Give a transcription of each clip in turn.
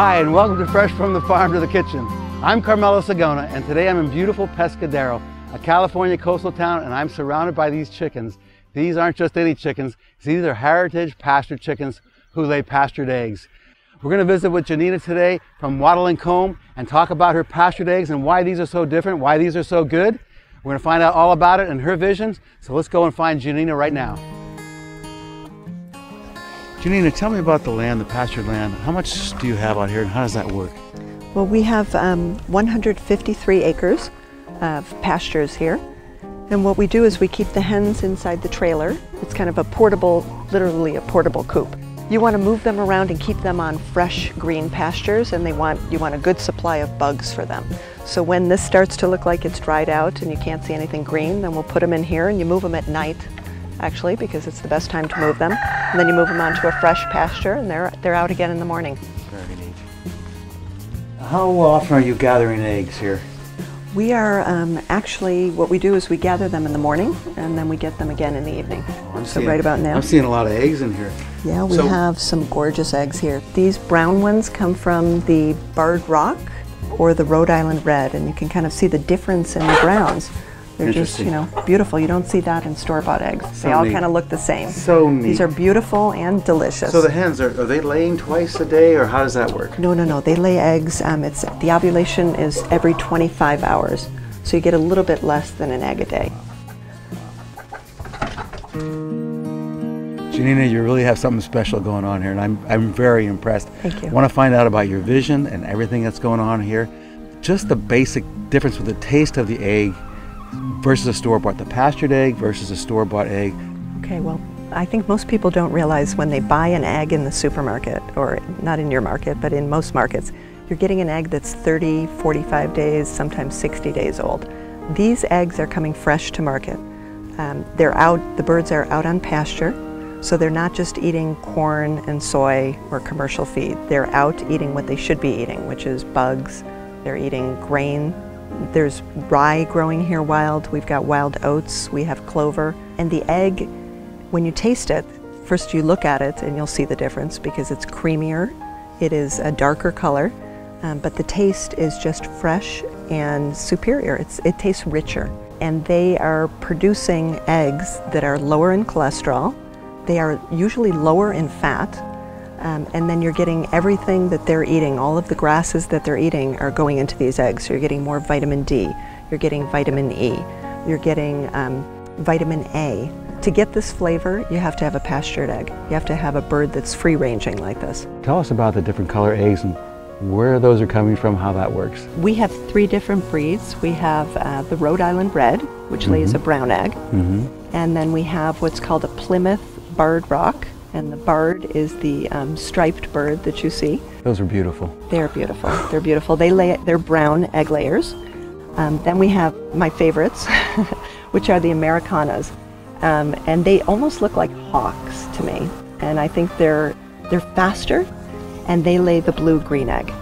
Hi, and welcome to Fresh from the Farm to the Kitchen. I'm Carmelo, Sigona, and today I'm in beautiful Pescadero, a California coastal town, and I'm surrounded by these chickens. These aren't just any chickens. These are heritage pastured chickens who lay pastured eggs. We're going to visit with Janina today from Wattle Comb and talk about her pastured eggs and why these are so different, why these are so good. We're going to find out all about it and her visions. So let's go and find Janina right now. Janina, tell me about the land, the pastured land. How much do you have out here and how does that work? Well, we have 153 acres of pastures here. And what we do is we keep the hens inside the trailer. It's kind of a portable, literally a portable coop. You want to move them around and keep them on fresh green pastures, and you want a good supply of bugs for them. So when this starts to look like it's dried out and you can't see anything green, then we'll put them in here, and you move them at night, actually, because it's the best time to move them. And then you move them onto a fresh pasture, and they're out again in the morning. Very neat. How often are you gathering eggs here? We are actually, what we do is we gather them in the morning, and then we get them again in the evening. Right about now. I'm seeing a lot of eggs in here. Yeah, we have some gorgeous eggs here. These brown ones come from the barred rock or the Rhode Island red, and you can kind of see the difference in the browns. They're just, beautiful. You don't see that in store-bought eggs. They all kind of look the same. So neat. These are beautiful and delicious. So the hens, are they laying twice a day, or how does that work? No. They lay eggs. The ovulation is every 25 hours. So you get a little bit less than an egg a day. Janina, you really have something special going on here, and I'm very impressed. Thank you. I want to find out about your vision and everything that's going on here. Just the basic difference with the taste of the egg versus a store-bought, the pastured egg versus a store-bought egg. Okay, well, I think most people don't realize when they buy an egg in the supermarket, or not in your market, but in most markets, you're getting an egg that's 30, 45 days, sometimes 60 days old. These eggs are coming fresh to market. The birds are out on pasture, so they're not just eating corn and soy or commercial feed. They're out eating what they should be eating, which is bugs. They're eating grain. There's rye growing here wild. We've got wild oats. We have clover. And the egg, when you taste it, first you look at it and you'll see the difference because it's creamier. It is a darker color, but the taste is just fresh and superior. It tastes richer. And they are producing eggs that are lower in cholesterol. They are usually lower in fat. And then you're getting everything that they're eating. All of the grasses that they're eating are going into these eggs. So you're getting more vitamin D, you're getting vitamin E, you're getting vitamin A. To get this flavor, you have to have a pastured egg. You have to have a bird that's free-ranging like this. Tell us about the different color eggs and where those are coming from, how that works. We have 3 different breeds. We have the Rhode Island red, which lays a brown egg. And then we have what's called a Plymouth barred rock. And the barred is the striped bird that you see. Those are beautiful. They're beautiful. They're beautiful. They're brown egg layers. Then we have my favorites, which are the Americanas. And they almost look like hawks to me. And I think they're faster, and they lay the blue-green egg.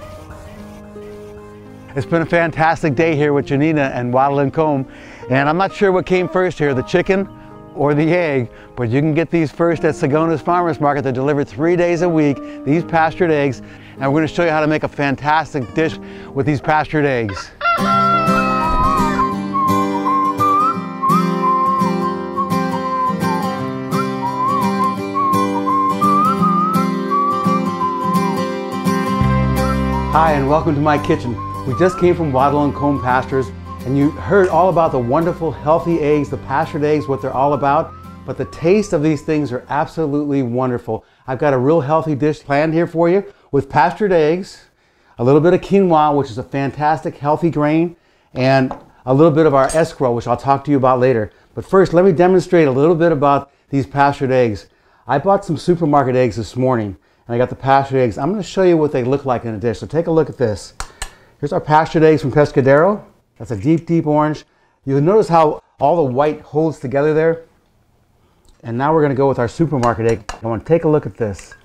It's been a fantastic day here with Janina and Wattle Comb. And I'm not sure what came first here, the chicken or the egg, but you can get these first at Sigona's Farmers Market. They're delivered 3 days a week, these pastured eggs, and we're going to show you how to make a fantastic dish with these pastured eggs. Hi, and welcome to my kitchen. We just came from Wattle Comb Pastures, and you heard all about the wonderful, healthy eggs, the pastured eggs, what they're all about. But the taste of these things are absolutely wonderful. I've got a real healthy dish planned here for you with pastured eggs, a little bit of quinoa, which is a fantastic, healthy grain, and a little bit of our escarole, which I'll talk to you about later. But first, let me demonstrate a little bit about these pastured eggs. I bought some supermarket eggs this morning, and I got the pastured eggs. I'm going to show you what they look like in a dish. So take a look at this. Here's our pastured eggs from Pescadero. That's a deep, deep orange. You'll notice how all the white holds together there. And now we're going to go with our supermarket egg. I want to take a look at this.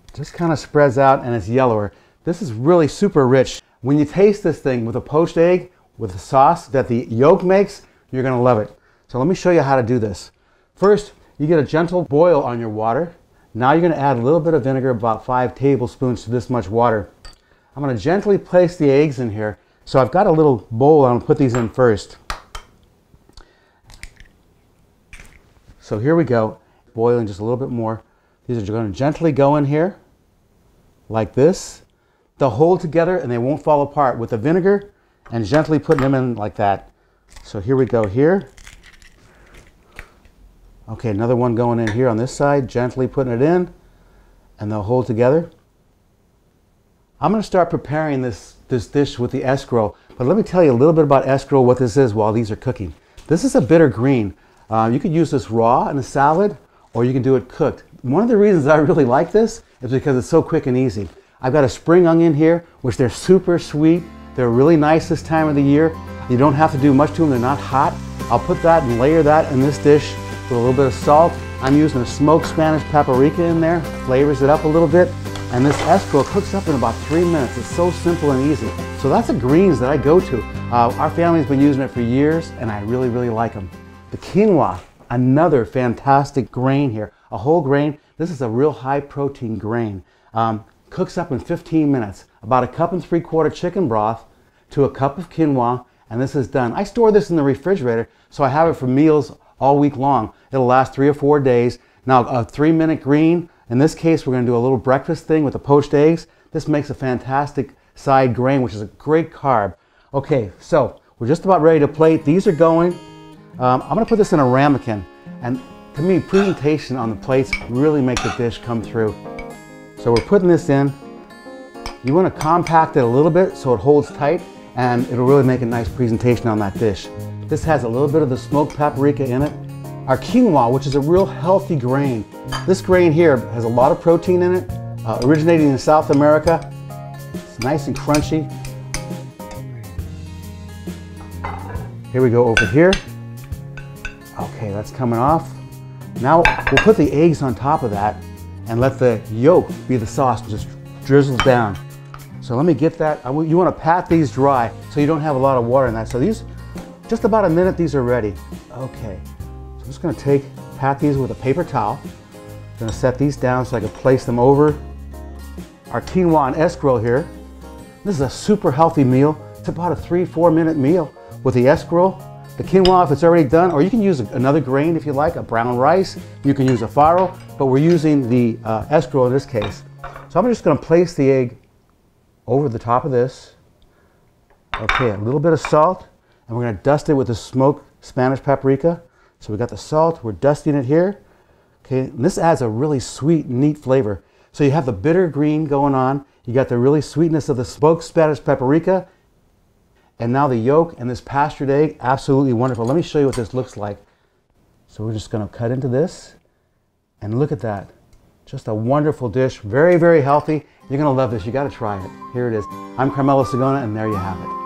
It just kind of spreads out and it's yellower. This is really super rich. When you taste this thing with a poached egg, with the sauce that the yolk makes, you're going to love it. So let me show you how to do this. First, you get a gentle boil on your water. Now you're going to add a little bit of vinegar, about 5 tablespoons to this much water. I'm going to gently place the eggs in here. So I've got a little bowl. I'm going to put these in first. So here we go. Boiling just a little bit more. These are going to gently go in here like this. They'll hold together and they won't fall apart with the vinegar and gently putting them in like that. So here we go here. Okay, another one going in here on this side, gently putting it in, and they'll hold together. I'm going to start preparing this dish with the escarole, but let me tell you a little bit about escarole, what this is while these are cooking. This is a bitter green. You could use this raw in a salad, or you can do it cooked. One of the reasons I really like this is because it's so quick and easy. I've got a spring onion here, which they're super sweet. They're really nice this time of the year. You don't have to do much to them. They're not hot. I'll put that and layer that in this dish with a little bit of salt. I'm using a smoked Spanish paprika in there, flavors it up a little bit. And this escarole cooks up in about 3 minutes. It's so simple and easy. So that's the greens that I go to. Our family's been using it for years, and I really, really like them. The quinoa, another fantastic grain here. A whole grain. This is a real high protein grain. Cooks up in 15 minutes. About 1 3/4 cups chicken broth to 1 cup of quinoa, and this is done. I store this in the refrigerator, so I have it for meals all week long. It'll last 3 or 4 days. Now, a 3-minute green. In this case, we're going to do a little breakfast thing with the poached eggs. This makes a fantastic side grain, which is a great carb. Okay, so we're just about ready to plate. These are going. I'm going to put this in a ramekin, and to me, presentation on the plates really make the dish come through. So we're putting this in. You want to compact it a little bit so it holds tight, and it'll really make a nice presentation on that dish. This has a little bit of the smoked paprika in it. Our quinoa, which is a real healthy grain. This grain here has a lot of protein in it, originating in South America. It's nice and crunchy. Here we go over here. Okay, that's coming off. Now we'll put the eggs on top of that and let the yolk be the sauce, just drizzles down. So let me get that. You want to pat these dry so you don't have a lot of water in that. So these, just about a minute, these are ready. Okay, so I'm just going to pat these with a paper towel. I'm going to set these down so I can place them over our quinoa and escarole here. This is a super healthy meal. It's about a 3-4 minute meal with the escarole. The quinoa, if it's already done, or you can use another grain if you like, a brown rice. You can use a farro, but we're using the escarole in this case. So I'm just going to place the egg over the top of this. Okay, a little bit of salt, and we're going to dust it with the smoked Spanish paprika. So we got the salt, we're dusting it here. Okay, and this adds a really sweet, neat flavor. So you have the bitter green going on, you got the really sweetness of the smoked Spanish paprika, and now the yolk and this pastured egg, absolutely wonderful. Let me show you what this looks like. So we're just going to cut into this, and look at that. Just a wonderful dish, very, very healthy. You're going to love this. You got to try it. Here it is. I'm Carmelo Sigona, and there you have it.